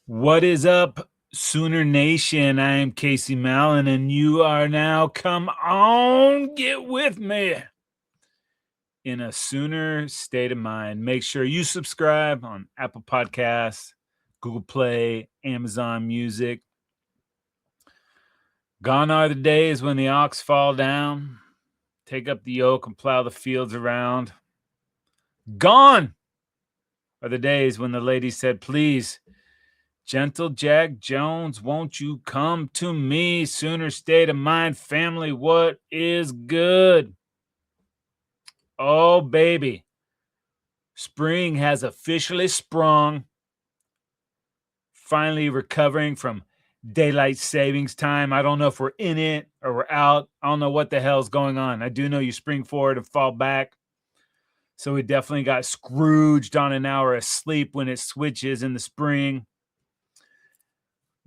What is up, Sooner Nation? I am Casey Mallon, and you are now, come on, get with me in a Sooner state of mind. Make sure you subscribe on Apple Podcasts, Google Play, Amazon Music. Gone are the days when the ox fall down, take up the yoke and plow the fields around. Gone are the days when the lady said, please, gentle Jack Jones, won't you come to me? Sooner state of mind, family, what is good? Oh, baby. Spring has officially sprung. Finally recovering from daylight savings time. I don't know if we're in it or we're out. I don't know what the hell's going on. I do know you spring forward and fall back. So we definitely got scrooged on an hour of sleep when it switches in the spring.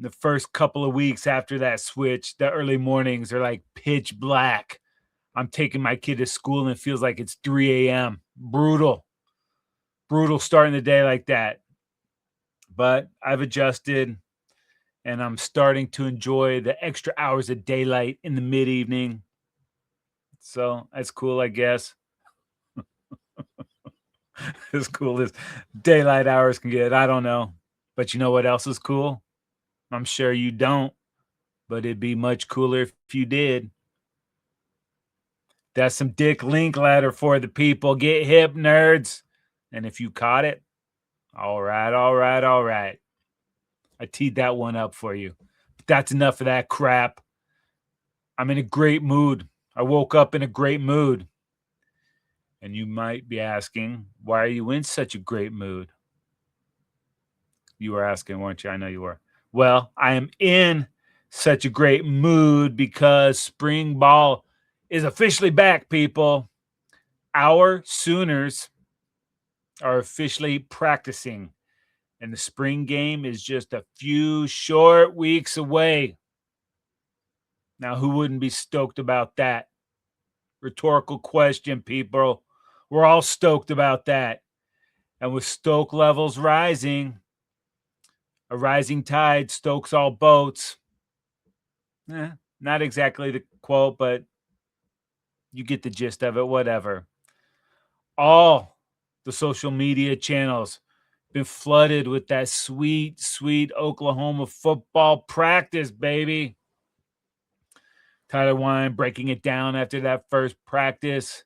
The first couple of weeks after that switch, the early mornings are like pitch black. I'm taking my kid to school and it feels like it's 3 a.m. Brutal starting the day like that. But I've adjusted and I'm starting to enjoy the extra hours of daylight in the mid-evening. So that's cool, I guess. As cool as daylight hours can get, I don't know. But you know what else is cool? I'm sure you don't, but it'd be much cooler if you did. That's some Dick Linklater for the people. Get hip, nerds. And if you caught it, all right. I teed that one up for you. But that's enough of that crap. I'm in a great mood. I woke up in a great mood. And you might be asking, why are you in such a great mood? You were asking, weren't you? I know you were. Well, I am in such a great mood because spring ball is officially back, people. Our Sooners are officially practicing, and the spring game is just a few short weeks away. Now, who wouldn't be stoked about that? Rhetorical question, people. We're all stoked about that. And with stoke levels rising, a rising tide stokes all boats. Not exactly the quote, but you get the gist of it, whatever. All the social media channels been flooded with that sweet, sweet Oklahoma football practice, baby. Tyler Wine breaking it down after that first practice.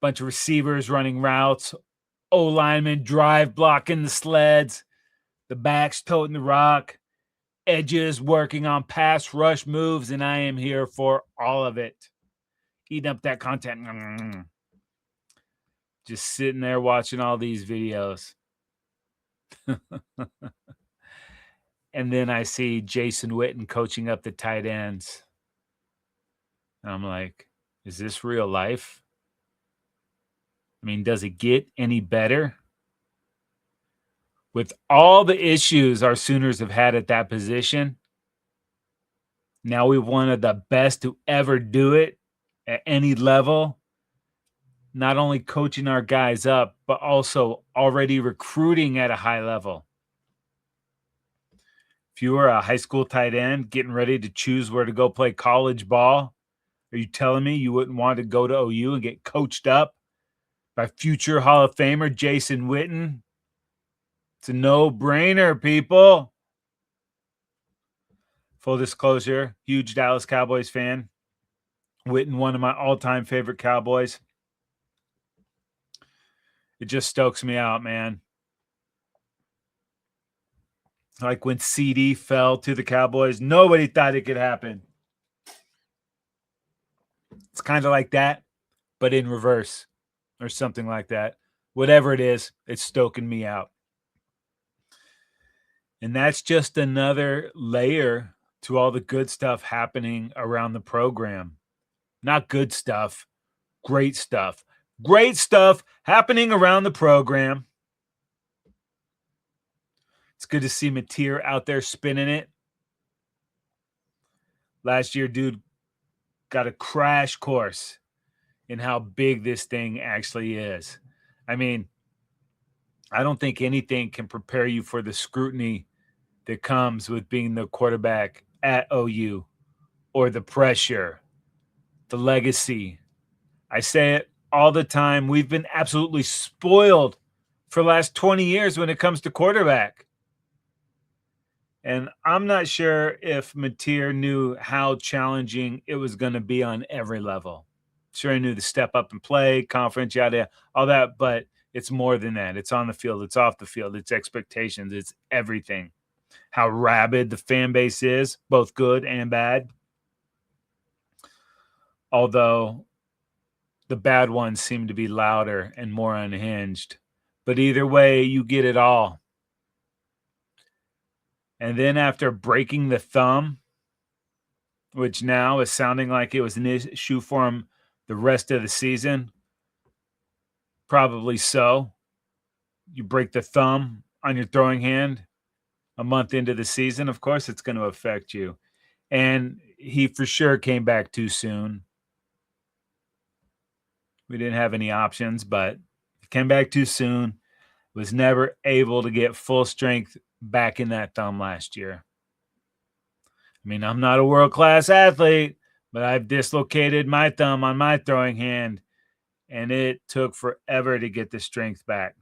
Bunch of receivers running routes. O-linemen drive blocking the sleds. The backs toting the rock. Edges working on pass rush moves, and I am here for all of it. Eating up that content. Just sitting there watching all these videos. And then I see Jason Witten coaching up the tight ends. And I'm like, is this real life? I mean, does it get any better? With all the issues our Sooners have had at that position, now we've one of the best to ever do it at any level. Not only coaching our guys up, but also already recruiting at a high level. If you were a high school tight end getting ready to choose where to go play college ball, are you telling me you wouldn't want to go to OU and get coached up by future Hall of Famer Jason Witten? It's a no-brainer, people. Full disclosure, huge Dallas Cowboys fan. Witten, one of my all-time favorite Cowboys. It just stokes me out, man. Like when CD fell to the Cowboys, nobody thought it could happen. It's kind of like that, but in reverse or something like that. Whatever it is, it's stoking me out. And that's just another layer to all the good stuff happening around the program. Not good stuff, great stuff. Great stuff happening around the program. It's good to see Mateer out there spinning it. Last year, dude got a crash course in how big this thing actually is. I mean, I don't think anything can prepare you for the scrutiny that comes with being the quarterback at OU, or the pressure, the legacy. I say it all the time. We've been absolutely spoiled for the last 20 years when it comes to quarterback. And I'm not sure if Mateer knew how challenging it was going to be on every level. Sure, he knew to step up and play, conference, yada, all that, but it's more than that. It's on the field, it's off the field, it's expectations, it's everything. How rabid the fan base is, both good and bad. Although the bad ones seem to be louder and more unhinged. But either way, you get it all. And then after breaking the thumb, which now is sounding like it was an issue for him the rest of the season, probably so. You break the thumb on your throwing hand a month into the season, of course it's going to affect you. And he for sure came back too soon. We didn't have any options, but he came back too soon. Was never able to get full strength back in that thumb last year. I mean, I'm not a world-class athlete, but I've dislocated my thumb on my throwing hand, and it took forever to get the strength back.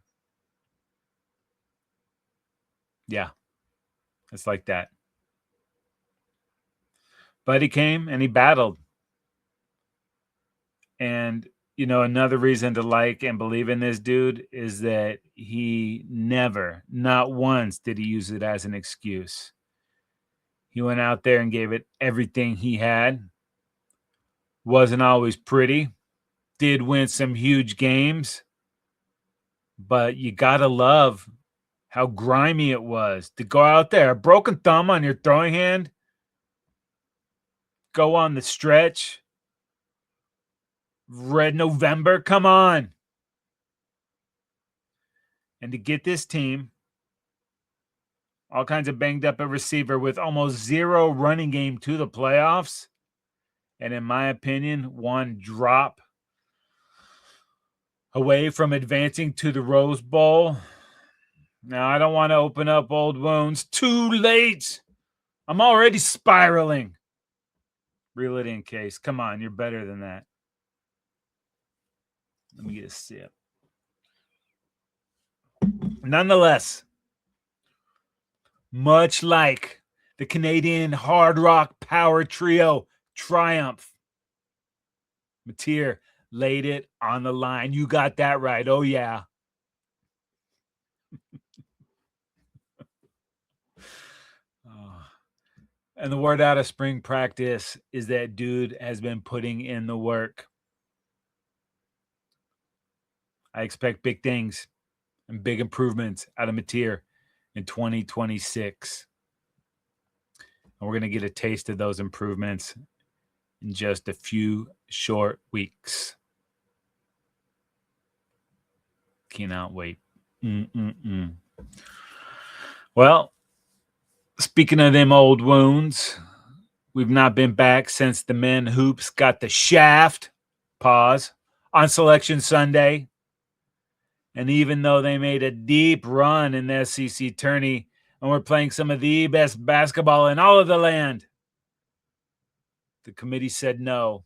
Yeah, it's like that. But he came and he battled. And, you know, another reason to like and believe in this dude is that he never, not once, did he use it as an excuse. He went out there and gave it everything he had. Wasn't always pretty. Did win some huge games. But you got to love how grimy it was to go out there, a broken thumb on your throwing hand, go on the stretch. Red November, come on. And to get this team, all kinds of banged up at receiver with almost zero running game to the playoffs, and in my opinion, one drop away from advancing to the Rose Bowl. Now, I don't want to open up old wounds. Too late. I'm already spiraling. Reel it in, Case. Come on, you're better than that. Let me get a sip. Nonetheless, much like the Canadian hard rock power trio Triumph, Mateer laid it on the line. You got that right. Oh, yeah. And the word out of spring practice is that dude has been putting in the work. I expect big things and big improvements out of Mateer in 2026. And we're going to get a taste of those improvements in just a few short weeks. Cannot wait. Well, speaking of them old wounds, we've not been back since the men hoops got the shaft, pause, on Selection Sunday. And even though they made a deep run in the SEC tourney and were playing some of the best basketball in all of the land, the committee said no.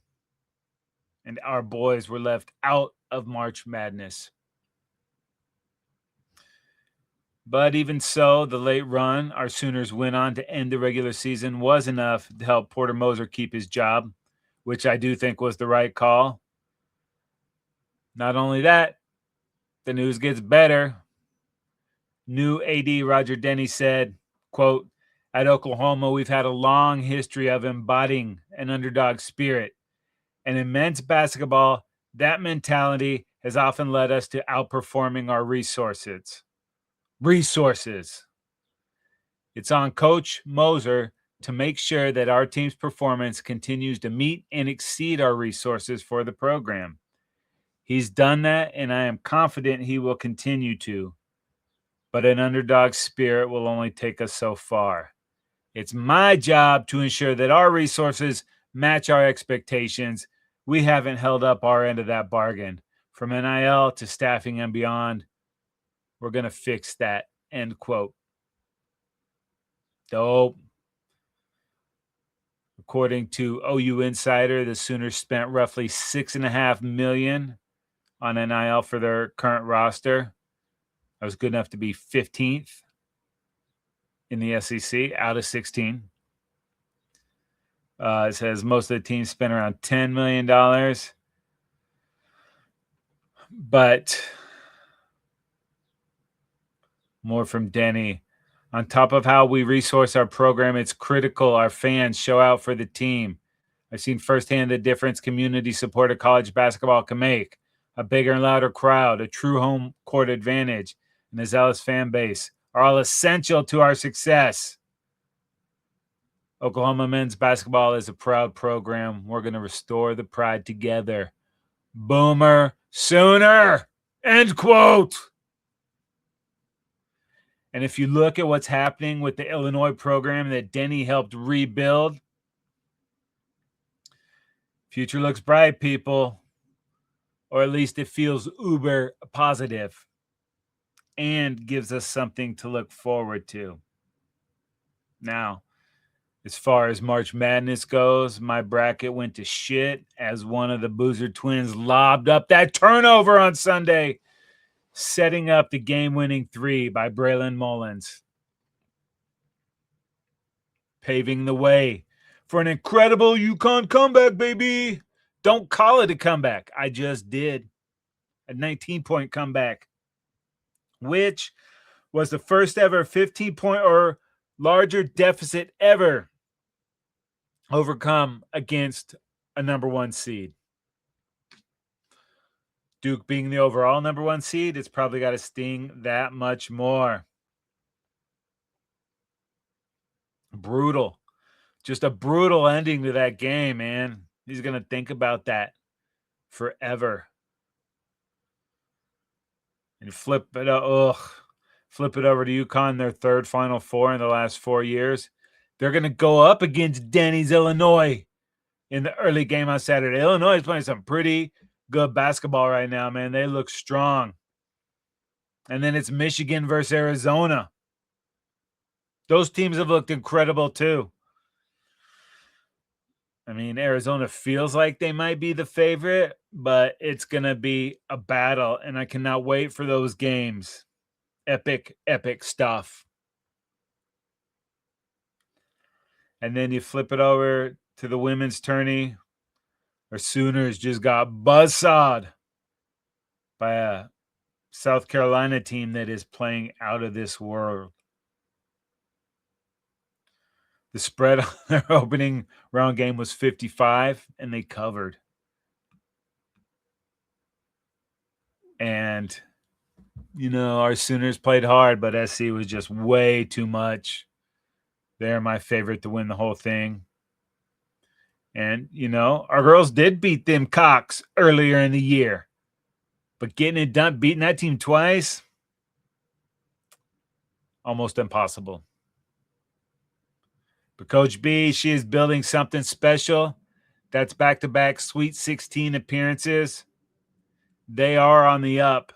And our boys were left out of March Madness. But even so, the late run our Sooners went on to end the regular season was enough to help Porter Moser keep his job, which I do think was the right call. Not only that, the news gets better. New AD Roger Denny said, quote, "At Oklahoma, we've had a long history of embodying an underdog spirit. And in men's basketball, that mentality has often led us to outperforming our resources. It's on Coach Moser to make sure that our team's performance continues to meet and exceed our resources for the program. He's done that, and I am confident he will continue to. But an underdog spirit will only take us so far. It's my job to ensure that our resources match our expectations. We haven't held up our end of that bargain, from NIL to staffing and beyond. We're going to fix that, end quote. Dope. According to OU Insider, the Sooners spent roughly $6.5 million on NIL for their current roster. That was good enough to be 15th in the SEC out of 16. It says most of the teams spent around $10 million. But more from Denny. On top of how we resource our program, it's critical our fans show out for the team. I've seen firsthand the difference community support of college basketball can make. A bigger and louder crowd, a true home court advantage, and a zealous fan base are all essential to our success. Oklahoma men's basketball is a proud program. We're going to restore the pride together. Boomer Sooner, end quote. And if you look at what's happening with the Illinois program that Denny helped rebuild, future looks bright, people. Or at least it feels uber positive and gives us something to look forward to. Now, as far as March Madness goes, my bracket went to shit as one of the Boozer twins lobbed up that turnover on Sunday, setting up the game-winning three by Braylon Mullins, paving the way for an incredible UConn comeback, baby. Don't call it a comeback. I just did. A 19-point comeback, which was the first ever 15-point or larger deficit ever overcome against a number one seed. Duke being the overall number one seed, it's probably got to sting that much more. Brutal. Just a brutal ending to that game, man. He's going to think about that forever. And flip it over to UConn, their third Final Four in the last 4 years. They're going to go up against Denny's Illinois in the early game on Saturday. Illinois is playing some pretty good basketball right now, man. They look strong. And then it's Michigan versus Arizona. Those teams have looked incredible too. I mean, Arizona feels like they might be the favorite, but it's going to be a battle, and I cannot wait for those games. Epic, epic stuff. And then you flip it over to the women's tourney. Our Sooners just got buzzsawed by a South Carolina team that is playing out of this world. The spread on their opening round game was 55, and they covered. And, you know, our Sooners played hard, but SC was just way too much. They're my favorite to win the whole thing. And, you know, our girls did beat them cocks earlier in the year. But getting it done, beating that team twice, almost impossible. But Coach B, she is building something special. That's back-to-back Sweet 16 appearances. They are on the up.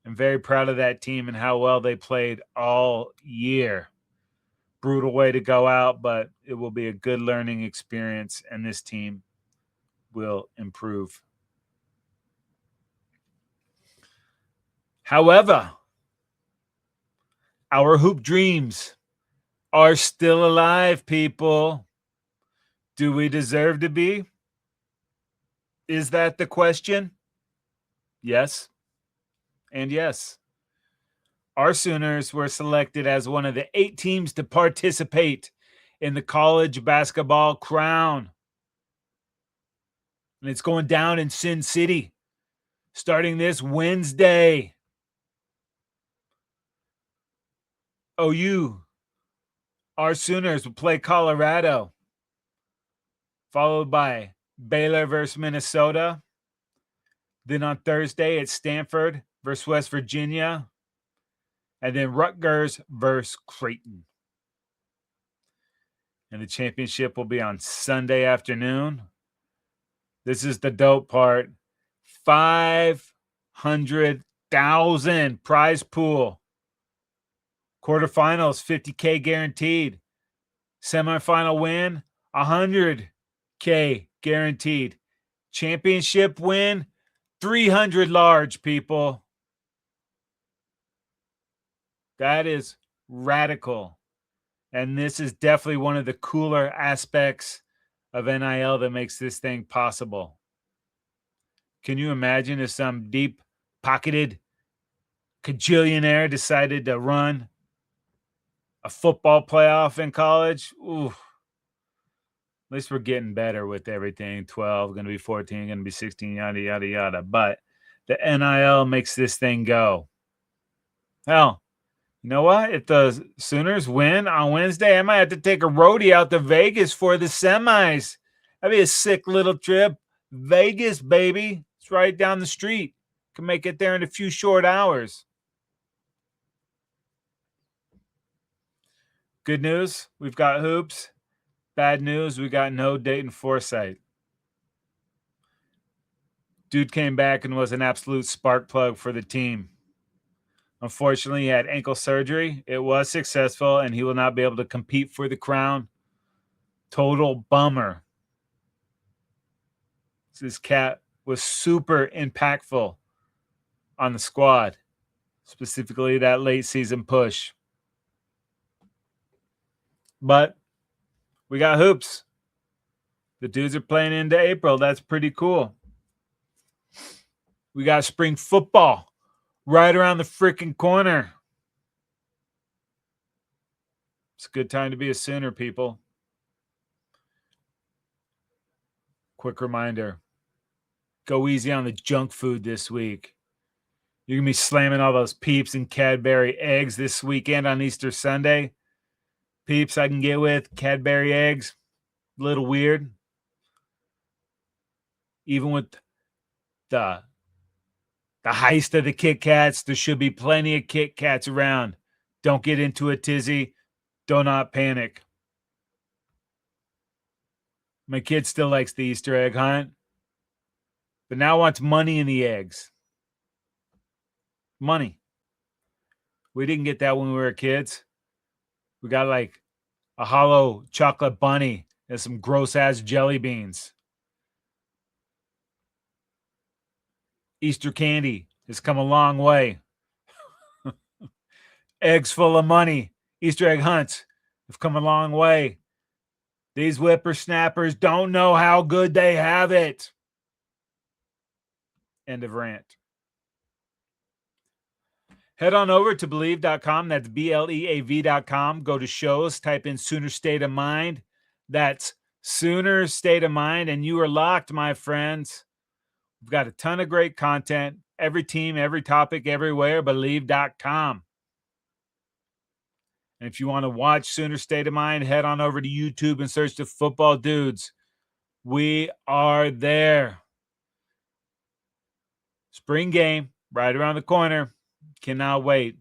I'm very proud of that team and how well they played all year. Brutal way to go out, but it will be a good learning experience, and this team will improve. However, our hoop dreams are still alive, people. Do we deserve to be? Is that the question? Yes. And yes. Our Sooners were selected as one of the 8 teams to participate in the college basketball crown. And it's going down in Sin City starting this Wednesday. OU, our Sooners will play Colorado, followed by Baylor versus Minnesota. Then on Thursday, it's Stanford versus West Virginia. And then Rutgers versus Creighton. And the championship will be on Sunday afternoon. This is the dope part. $500,000 $100,000 prize pool. Quarterfinals, $50K guaranteed. Semifinal win, $100K guaranteed. Championship win, $300 large, people. That is radical. And this is definitely one of the cooler aspects of NIL that makes this thing possible. Can you imagine if some deep-pocketed cajillionaire decided to run a football playoff in college? Ooh. At least we're getting better with everything. 12, going to be 14, going to be 16, yada, yada, yada. But the NIL makes this thing go. Hell, you know what? If the Sooners win on Wednesday, I might have to take a roadie out to Vegas for the semis. That'd be a sick little trip. Vegas, baby. It's right down the street. Can make it there in a few short hours. Good news, we've got hoops. Bad news, we got no Dayton Forsythe. Dude came back and was an absolute spark plug for the team. Unfortunately, he had ankle surgery. It was successful, and he will not be able to compete for the crown. Total bummer. This cat was super impactful on the squad, specifically that late season push. But we got hoops. The dudes are playing into April. That's pretty cool. We got spring football right around the freaking corner. It's a good time to be a Sooner, people. Quick reminder, go easy on the junk food this week. You're going to be slamming all those Peeps and Cadbury eggs this weekend on Easter Sunday. Peeps I can get with, Cadbury eggs, a little weird. Even with the heist of the Kit Kats, there should be plenty of Kit Kats around. Don't get into a tizzy. Do not panic. My kid still likes the Easter egg hunt, but now wants money in the eggs. Money. We didn't get that when we were kids. We got like a hollow chocolate bunny and some gross-ass jelly beans. Easter candy has come a long way. Eggs full of money. Easter egg hunts have come a long way. These whippersnappers don't know how good they have it. End of rant. Head on over to Believe.com. That's BLEAV.com. Go to shows. Type in Sooner State of Mind. That's Sooner State of Mind. And you are locked, my friends. We've got a ton of great content. Every team, every topic, everywhere. Believe.com. And if you want to watch Sooner State of Mind, head on over to YouTube and search the Football Dudes. We are there. Spring game right around the corner. Cannot wait.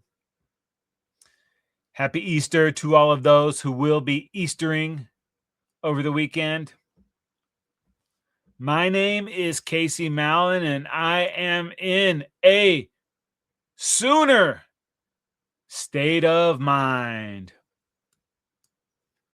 Happy Easter to all of those who will be Eastering over the weekend. My name is Casey Mallon, and I am in a Sooner state of mind.